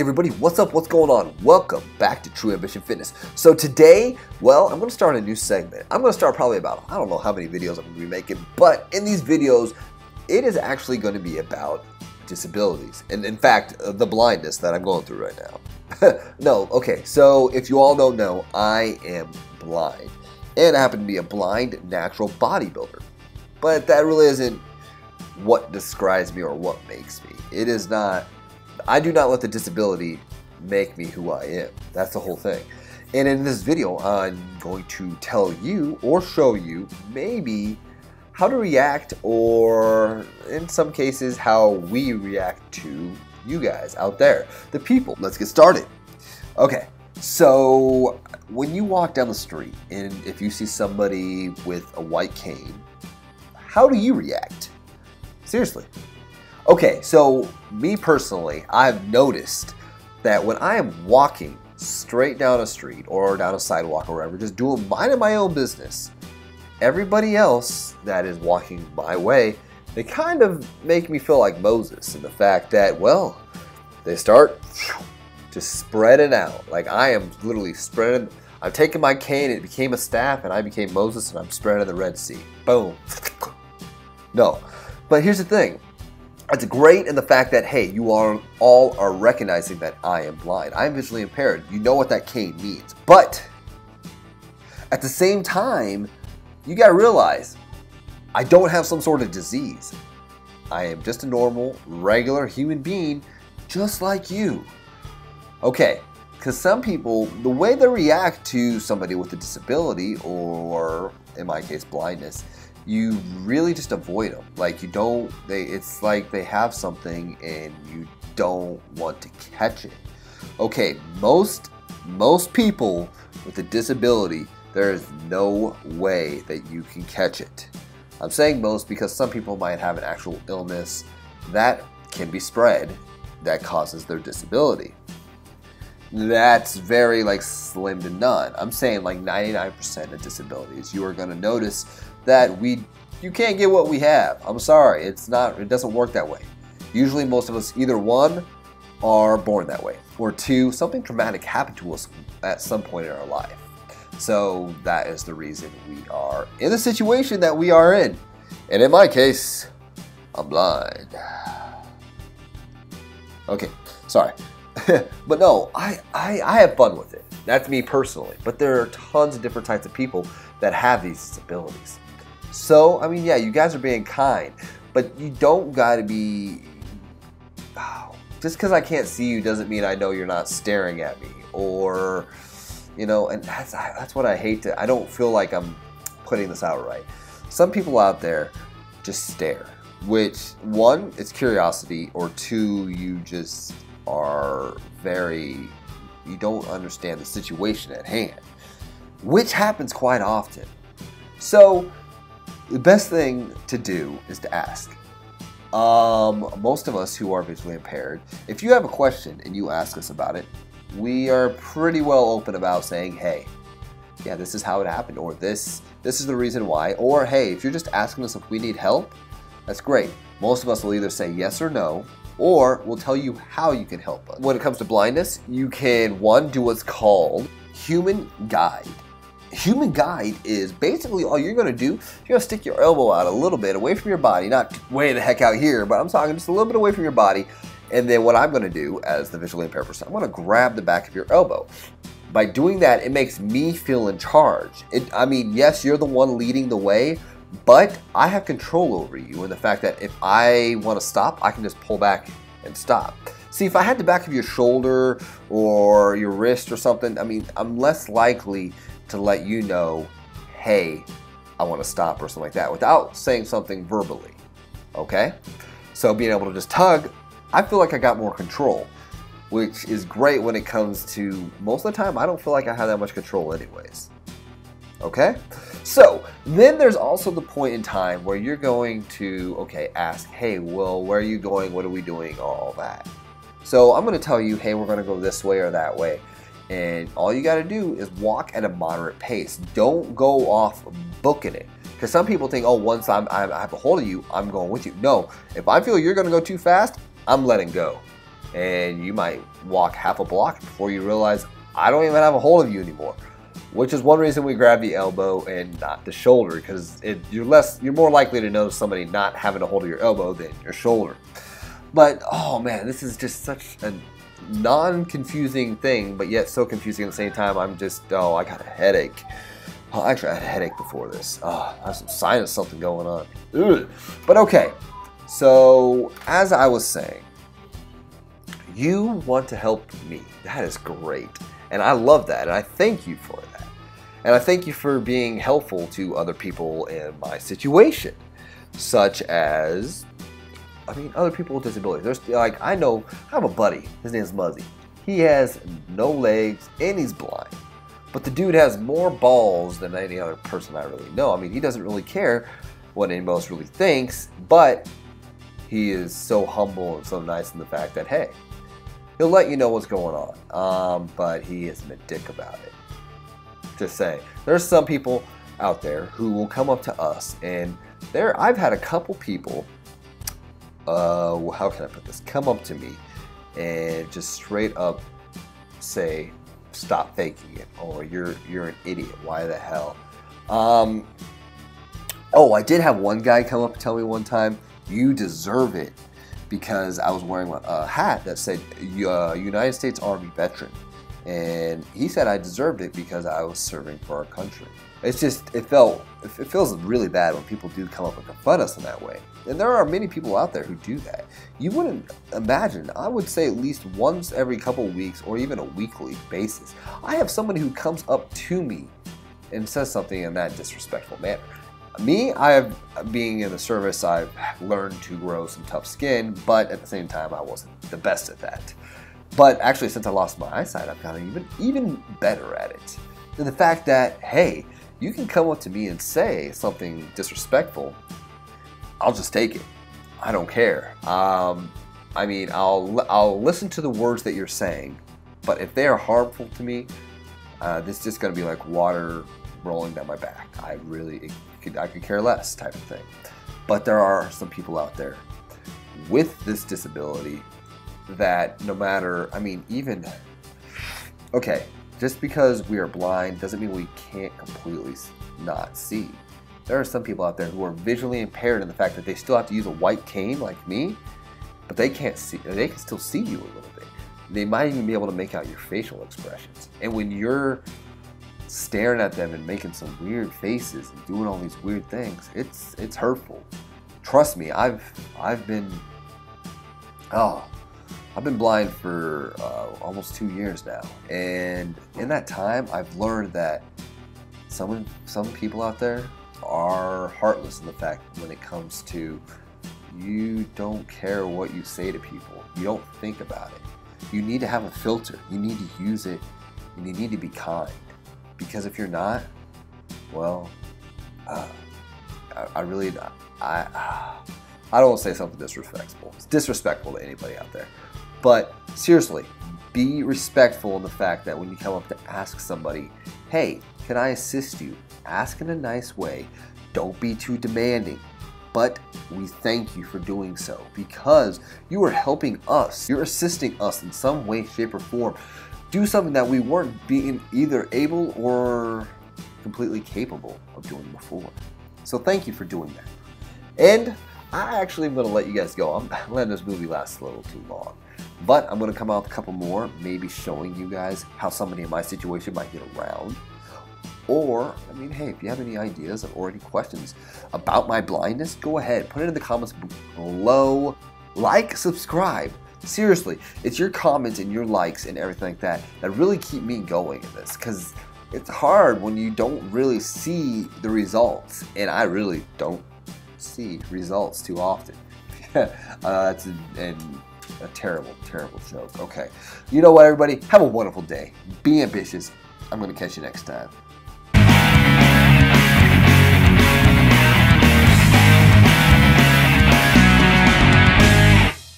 everybody, what's up, what's going on? Welcome back to True Ambition Fitness. So today, well, I'm going to start a new segment. I'm going to start probably about, I don't know how many videos I'm going to be making, but in these videos, it is actually going to be about disabilities. And in fact, the blindness that I'm going through right now. No, okay, so if you all don't know, I am blind. And I happen to be a blind natural bodybuilder. But that really isn't what describes me or what makes me. It is not. I do not let the disability make me who I am. That's the whole thing. And in this video, I'm going to tell you or show you maybe how to react, or in some cases, how we react to you guys out there, the people. Let's get started. Okay, so when you walk down the street and if you see somebody with a white cane, how do you react? Seriously. Okay, so me personally, I've noticed that when I am walking straight down a street or down a sidewalk or wherever, just minding my own business, everybody else that is walking my way, they kind of make me feel like Moses in the fact that, well, they start just spreading out. Like I am literally spreading. I'm taking my cane, it became a staff, and I became Moses, and I'm spreading the Red Sea. Boom. No, but here's the thing. It's great in the fact that, hey, you all are recognizing that I am blind. I am visually impaired. You know what that cane means. But at the same time, you got to realize I don't have some sort of disease. I am just a normal, regular human being just like you. Okay, because some people, the way they react to somebody with a disability or, in my case, blindness, you really just avoid them. Like it's like they have something and you don't want to catch it. Okay, most people with a disability, there is no way that you can catch it. I'm saying most because some people might have an actual illness that can be spread that causes their disability. That's very slim to none. I'm saying 99% of disabilities, you are going to notice that you can't get what we have. I'm sorry, it doesn't work that way. Usually most of us, either one, are born that way, or two, something traumatic happened to us at some point in our life. So that is the reason we are in the situation that we are in. And in my case, I'm blind. Okay, sorry. But no, I have fun with it. That's me personally. But there are tons of different types of people that have these disabilities. So, I mean, yeah, you guys are being kind, but you don't gotta be, just because I can't see you doesn't mean I know you're not staring at me, or, you know, and that's what I hate I don't feel like I'm putting this out right. Some people out there just stare, which, one, it's curiosity, or two, you just are you don't understand the situation at hand, which happens quite often. So, the best thing to do is to ask. Most of us who are visually impaired, if you have a question and you ask us about it, we are pretty well open about saying, hey, yeah, this is how it happened, or this is the reason why, or hey, if you're just asking us if we need help, that's great. Most of us will either say yes or no, or we'll tell you how you can help us. When it comes to blindness, you can, one, do what's called Human Guide. Human Guide is basically all you're going to do. You're going to stick your elbow out a little bit away from your body, not way the heck out here, but I'm talking just a little bit away from your body. And then what I'm going to do as the visually impaired person, I'm going to grab the back of your elbow. By doing that, it makes me feel in charge. I mean, yes, you're the one leading the way, but I have control over you in the fact that if I want to stop, I can just pull back and stop. See, if I had the back of your shoulder or your wrist or something, I mean, I'm less likely to let you know, hey, I want to stop or something like that without saying something verbally, okay? So being able to just tug, I feel like I got more control, which is great when it comes to, most of the time, I don't feel like I have that much control anyways, okay? So then there's also the point in time where you're going to, okay, ask, hey, well, where are you going? What are we doing? All that. So I'm going to tell you, hey, we're going to go this way or that way. And all you got to do is walk at a moderate pace. Don't go off booking it. Because some people think, oh, once I have a hold of you, I'm going with you. No, if I feel you're going to go too fast, I'm letting go. and you might walk half a block before you realize I don't even have a hold of you anymore. Which is one reason we grab the elbow and not the shoulder, because you're more likely to notice somebody not having a hold of your elbow than your shoulder. But oh man, this is just such a non-confusing thing, but yet so confusing at the same time. I got a headache. Oh, actually, I had a headache before this. Oh, I have some sinus something going on. Ugh. But okay, so as I was saying, you want to help me. That is great. And I love that, and I thank you for that. And I thank you for being helpful to other people in my situation, such as, other people with disabilities. I have a buddy, his name's Muzzy. He has no legs and he's blind. But the dude has more balls than any other person I really know. He doesn't really care what anybody else really thinks, but he is so humble and so nice in the fact that, hey, he'll let you know what's going on, but he isn't a dick about it. Just say, there's some people out there who will come up to us, and I've had a couple people, how can I put this, come up to me and just straight up say, stop faking it, or you're an idiot, why the hell? Oh, I did have one guy come up and tell me one time, you deserve it, because I was wearing a hat that said United States Army veteran. And he said I deserved it because I was serving for our country. It's just, it feels really bad when people do come up and confront us in that way. And there are many people out there who do that. You wouldn't imagine, I would say at least once every couple weeks or even a weekly basis, I have somebody who comes up to me and says something in that disrespectful manner. Me, being in the service, I've learned to grow some tough skin, but at the same time, I wasn't the best at that. But actually, since I lost my eyesight, I've gotten even better at it. And the fact that, hey, you can come up to me and say something disrespectful, I'll just take it. I don't care. I'll listen to the words that you're saying, but if they are harmful to me, this is just going to be like water rolling down my back. I could care less type of thing. But there are some people out there with this disability that no matter, just because we are blind doesn't mean we can't completely not see. There are some people out there who are visually impaired in the fact that they still have to use a white cane like me, but they can't see, they can still see you a little bit. They might even be able to make out your facial expressions. And when you're staring at them and making some weird faces and doing all these weird things, it's hurtful. Trust me, I've been blind for almost 2 years now, and in that time, I've learned that some people out there are heartless in the fact when it comes to you don't care what you say to people. You don't think about it. You need to have a filter. You need to use it, and you need to be kind. Because if you're not, well, I don't want to say something disrespectful. It's disrespectful to anybody out there. But seriously, be respectful in the fact that when you come up to ask somebody, hey, can I assist you? Ask in a nice way. Don't be too demanding. But we thank you for doing so because you are helping us. You're assisting us in some way, shape, or form. Do something that we weren't being either able or completely capable of doing before. So thank you for doing that. And I actually am going to let you guys go. I'm letting this movie last a little too long. But I'm going to come out with a couple more, maybe showing you guys how somebody in my situation might get around. Or, hey, if you have any ideas or any questions about my blindness, go ahead. Put it in the comments below. Like, subscribe. Seriously, it's your comments and your likes and everything like that that really keep me going in this. Because it's hard when you don't really see the results. And I really don't see results too often. That's a terrible, terrible joke. Okay. You know what, everybody? Have a wonderful day. Be ambitious. I'm going to catch you next time.